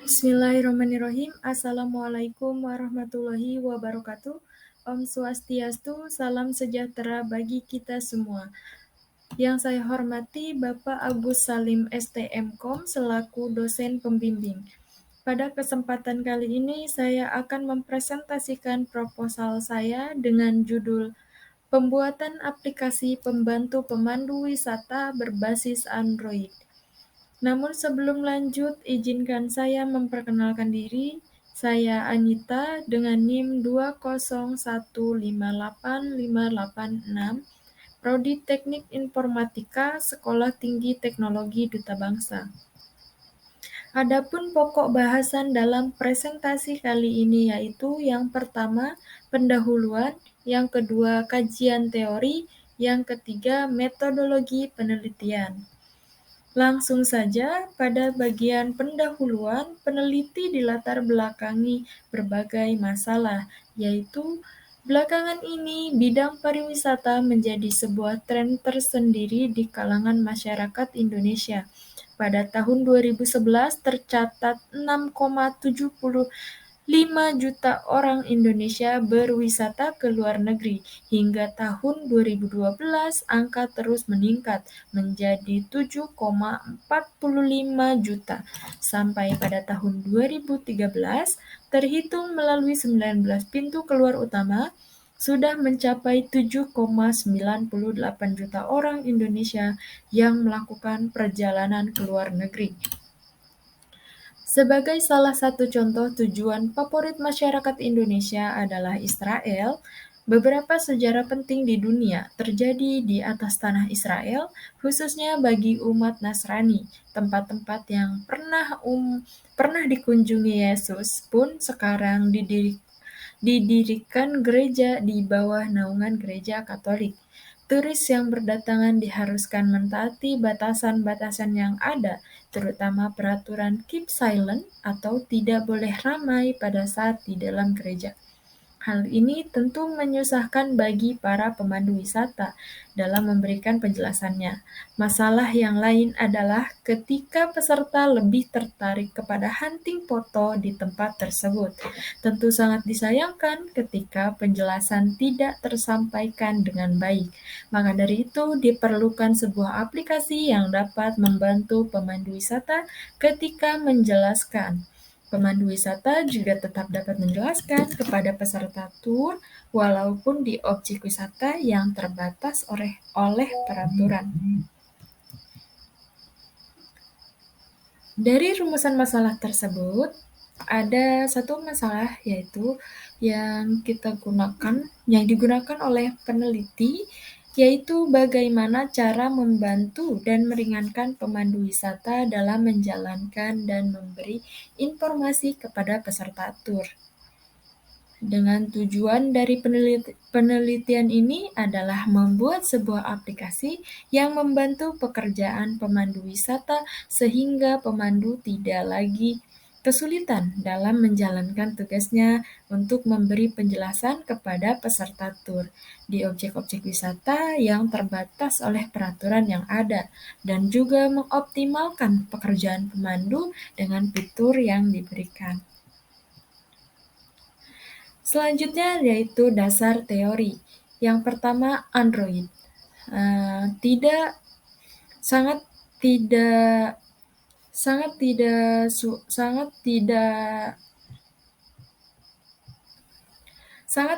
Bismillahirrahmanirrahim. Assalamualaikum warahmatullahi wabarakatuh. Om Swastiastu, salam sejahtera bagi kita semua. Yang saya hormati Bapak Agus Salim STMKom selaku dosen pembimbing. Pada kesempatan kali ini saya akan mempresentasikan proposal saya dengan judul Pembuatan aplikasi pembantu pemandu wisata berbasis Android. Namun sebelum lanjut, izinkan saya memperkenalkan diri. Saya Anita dengan NIM 201585886, Prodi Teknik Informatika, Sekolah Tinggi Teknologi Duta Bangsa. Adapun pokok bahasan dalam presentasi kali ini yaitu yang pertama, pendahuluan, yang kedua, kajian teori, yang ketiga, metodologi penelitian. Langsung saja, pada bagian pendahuluan, peneliti dilatar belakangi berbagai masalah, yaitu belakangan ini bidang pariwisata menjadi sebuah tren tersendiri di kalangan masyarakat Indonesia. Pada tahun 2011 tercatat 6,75 juta orang Indonesia berwisata ke luar negeri. Hingga tahun 2012 angka terus meningkat menjadi 7,45 juta. Sampai pada tahun 2013 terhitung melalui 19 pintu keluar utama sudah mencapai 7,98 juta orang Indonesia yang melakukan perjalanan ke luar negeri. Sebagai salah satu contoh tujuan favorit masyarakat Indonesia adalah Israel, beberapa sejarah penting di dunia terjadi di atas tanah Israel, khususnya bagi umat Nasrani. Tempat-tempat yang pernah dikunjungi Yesus pun sekarang didirikan gereja di bawah naungan gereja Katolik. Turis yang berdatangan diharuskan mentaati batasan-batasan yang ada, terutama peraturan keep silent atau tidak boleh ramai pada saat di dalam gereja. Hal ini tentu menyusahkan bagi para pemandu wisata dalam memberikan penjelasannya. Masalah yang lain adalah ketika peserta lebih tertarik kepada hunting foto di tempat tersebut. Tentu sangat disayangkan ketika penjelasan tidak tersampaikan dengan baik. Maka dari itu diperlukan sebuah aplikasi yang dapat membantu pemandu wisata ketika menjelaskan. Pemandu wisata juga tetap dapat menjelaskan kepada peserta tur walaupun di objek wisata yang terbatas oleh peraturan. Dari rumusan masalah tersebut, ada satu masalah yaitu yang digunakan oleh peneliti, yaitu bagaimana cara membantu dan meringankan pemandu wisata dalam menjalankan dan memberi informasi kepada peserta tur. Dengan tujuan dari penelitian ini adalah membuat sebuah aplikasi yang membantu pekerjaan pemandu wisata sehingga pemandu tidak lagi kesulitan dalam menjalankan tugasnya untuk memberi penjelasan kepada peserta tur di objek-objek wisata yang terbatas oleh peraturan yang ada dan juga mengoptimalkan pekerjaan pemandu dengan fitur yang diberikan. Selanjutnya yaitu dasar teori. Yang pertama, Android. Sangat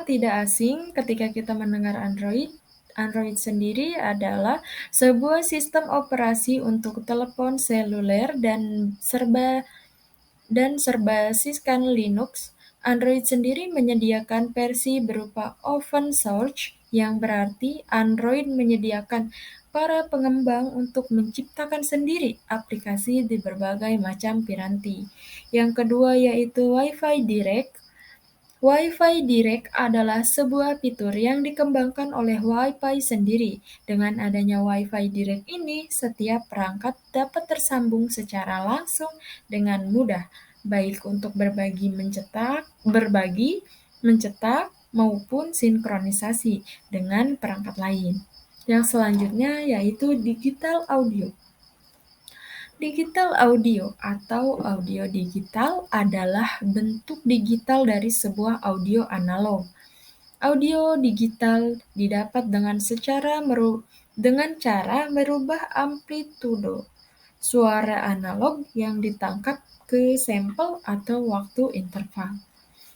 tidak asing ketika kita mendengar Android. Android sendiri adalah sebuah sistem operasi untuk telepon seluler dan berbasiskan Linux. Android sendiri menyediakan versi berupa open source, yang berarti Android menyediakan para pengembang untuk menciptakan sendiri aplikasi di berbagai macam piranti. Yang kedua yaitu Wi-Fi Direct. Wi-Fi Direct adalah sebuah fitur yang dikembangkan oleh Wi-Fi sendiri. Dengan adanya Wi-Fi Direct ini, setiap perangkat dapat tersambung secara langsung dengan mudah, baik untuk berbagi, mencetak, maupun sinkronisasi dengan perangkat lain. Yang selanjutnya yaitu digital audio. Digital audio atau audio digital adalah bentuk digital dari sebuah audio analog. Audio digital didapat dengan cara merubah amplitudo suara analog yang ditangkap ke sampel atau waktu interval.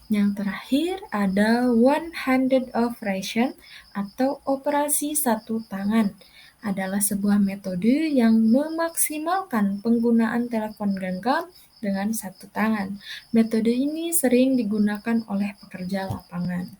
Yang terakhir ada one-handed operation atau operasi satu tangan, adalah sebuah metode yang memaksimalkan penggunaan telepon genggam dengan satu tangan. Metode ini sering digunakan oleh pekerja lapangan.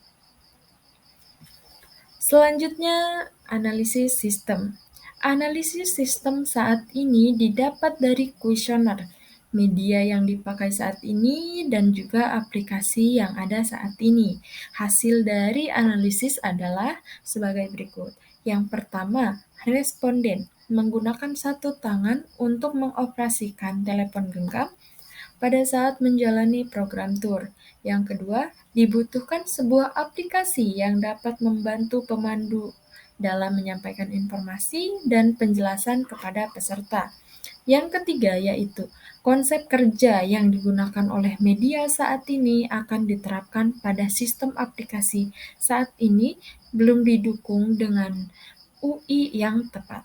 Selanjutnya, analisis sistem. Analisis sistem saat ini didapat dari kuesioner, media yang dipakai saat ini, dan juga aplikasi yang ada saat ini. Hasil dari analisis adalah sebagai berikut. Yang pertama, responden menggunakan satu tangan untuk mengoperasikan telepon genggam pada saat menjalani program tur. Yang kedua, dibutuhkan sebuah aplikasi yang dapat membantu pemandu dalam menyampaikan informasi dan penjelasan kepada peserta. Yang ketiga yaitu konsep kerja yang digunakan oleh media saat ini akan diterapkan pada sistem aplikasi saat ini belum didukung dengan UI yang tepat.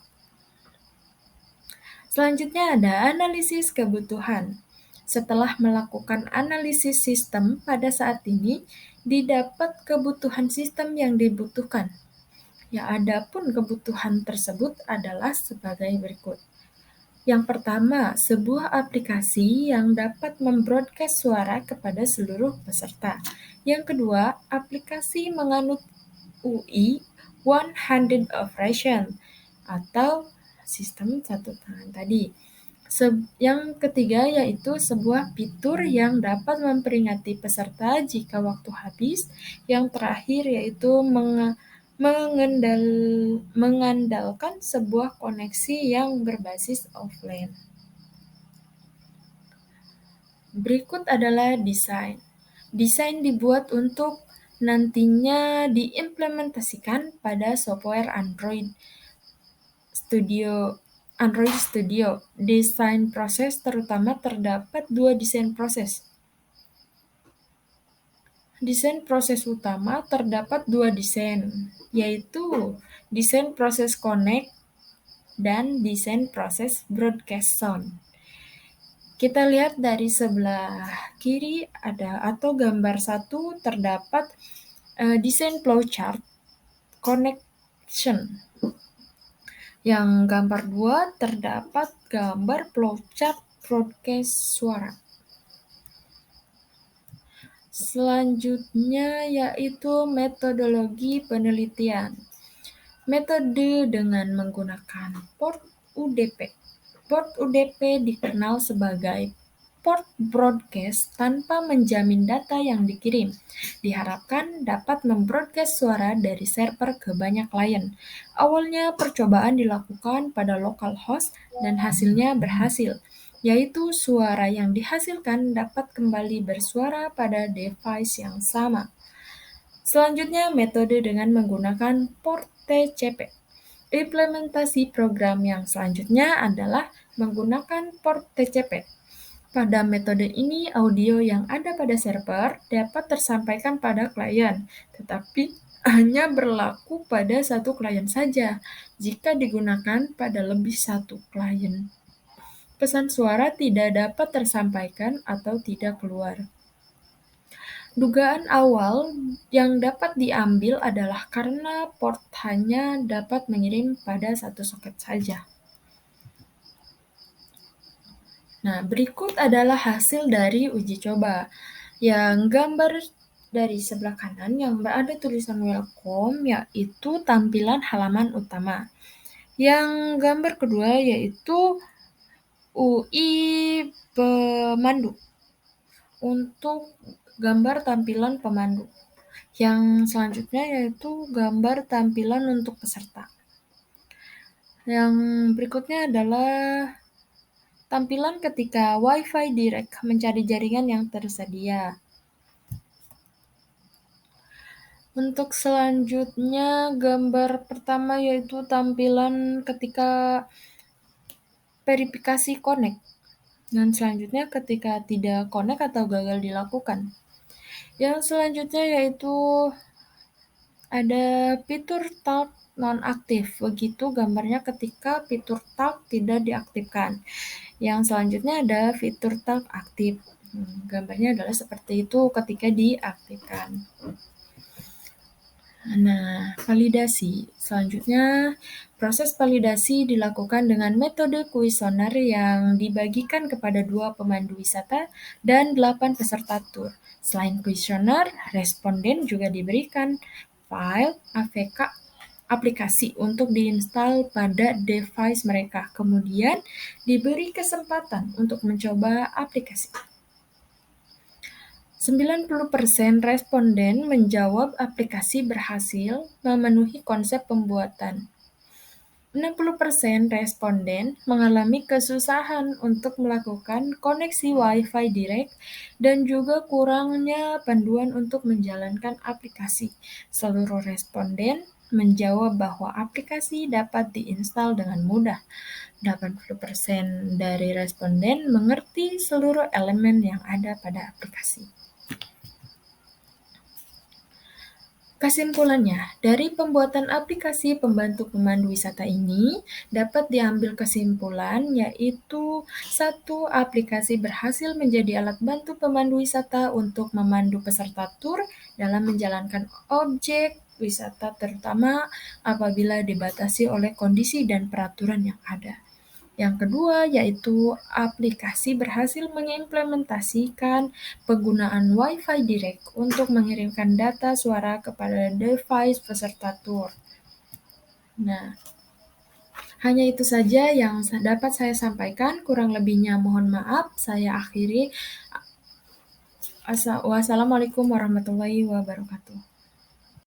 Selanjutnya ada analisis kebutuhan. Setelah melakukan analisis sistem pada saat ini, didapat kebutuhan sistem yang dibutuhkan. Ya, adapun kebutuhan tersebut adalah sebagai berikut. Yang pertama, sebuah aplikasi yang dapat membroadcast suara kepada seluruh peserta. Yang kedua, aplikasi menganut UI one-handed operation atau sistem satu tangan tadi. Yang ketiga yaitu sebuah fitur yang dapat memperingati peserta jika waktu habis. Yang terakhir yaitu mengandalkan sebuah koneksi yang berbasis offline. Berikut adalah desain. Desain dibuat untuk nantinya diimplementasikan pada software Android Studio. Desain proses terutama terdapat dua desain proses. Desain proses utama terdapat dua desain, yaitu desain proses connect dan desain proses broadcast sound. Kita lihat dari sebelah kiri ada atau gambar 1 terdapat desain flowchart connection. Yang gambar 2 terdapat gambar flowchart broadcast suara. Selanjutnya yaitu metodologi penelitian. Metode dengan menggunakan port UDP. Port UDP dikenal sebagai port broadcast tanpa menjamin data yang dikirim. Diharapkan dapat membroadcast suara dari server ke banyak klien. Awalnya percobaan dilakukan pada localhost dan hasilnya berhasil, yaitu suara yang dihasilkan dapat kembali bersuara pada device yang sama. Selanjutnya, metode dengan menggunakan port TCP. Implementasi program yang selanjutnya adalah menggunakan port TCP. Pada metode ini, audio yang ada pada server dapat tersampaikan pada klien, tetapi hanya berlaku pada satu klien saja. Jika digunakan pada lebih satu klien, pesan suara tidak dapat tersampaikan atau tidak keluar. Dugaan awal yang dapat diambil adalah karena port hanya dapat mengirim pada satu soket saja. Nah, berikut adalah hasil dari uji coba. Yang gambar dari sebelah kanan yang ada tulisan welcome yaitu tampilan halaman utama. Yang gambar kedua yaitu UI pemandu. Untuk gambar tampilan pemandu. Yang selanjutnya yaitu gambar tampilan untuk peserta. Yang berikutnya adalah tampilan ketika Wi-Fi direct mencari jaringan yang tersedia. Untuk selanjutnya gambar pertama yaitu tampilan ketika verifikasi connect. Dan selanjutnya ketika tidak connect atau gagal dilakukan. Yang selanjutnya yaitu ada fitur talk nonaktif. Begitu gambarnya ketika fitur talk tidak diaktifkan. Yang selanjutnya ada fitur talk aktif. Gambarnya adalah seperti itu ketika diaktifkan. Nah, validasi. Selanjutnya, proses validasi dilakukan dengan metode kuesioner yang dibagikan kepada 2 pemandu wisata dan 8 peserta tur. Selain kuesioner, responden juga diberikan file AVK aplikasi untuk diinstal pada device mereka. Kemudian diberi kesempatan untuk mencoba aplikasi. 90% responden menjawab aplikasi berhasil memenuhi konsep pembuatan. 60% responden mengalami kesusahan untuk melakukan koneksi Wi-Fi direct dan juga kurangnya panduan untuk menjalankan aplikasi. Seluruh responden menjawab bahwa aplikasi dapat diinstal dengan mudah. 80% dari responden mengerti seluruh elemen yang ada pada aplikasi. Kesimpulannya, dari pembuatan aplikasi pembantu pemandu wisata ini dapat diambil kesimpulan yaitu 1. Aplikasi berhasil menjadi alat bantu pemandu wisata untuk memandu peserta tur dalam menjalankan objek wisata terutama apabila dibatasi oleh kondisi dan peraturan yang ada. Yang kedua yaitu aplikasi berhasil mengimplementasikan penggunaan Wi-Fi direct untuk mengirimkan data suara kepada device peserta tur. Nah, hanya itu saja yang dapat saya sampaikan, kurang lebihnya mohon maaf, saya akhiri. Wassalamualaikum warahmatullahi wabarakatuh.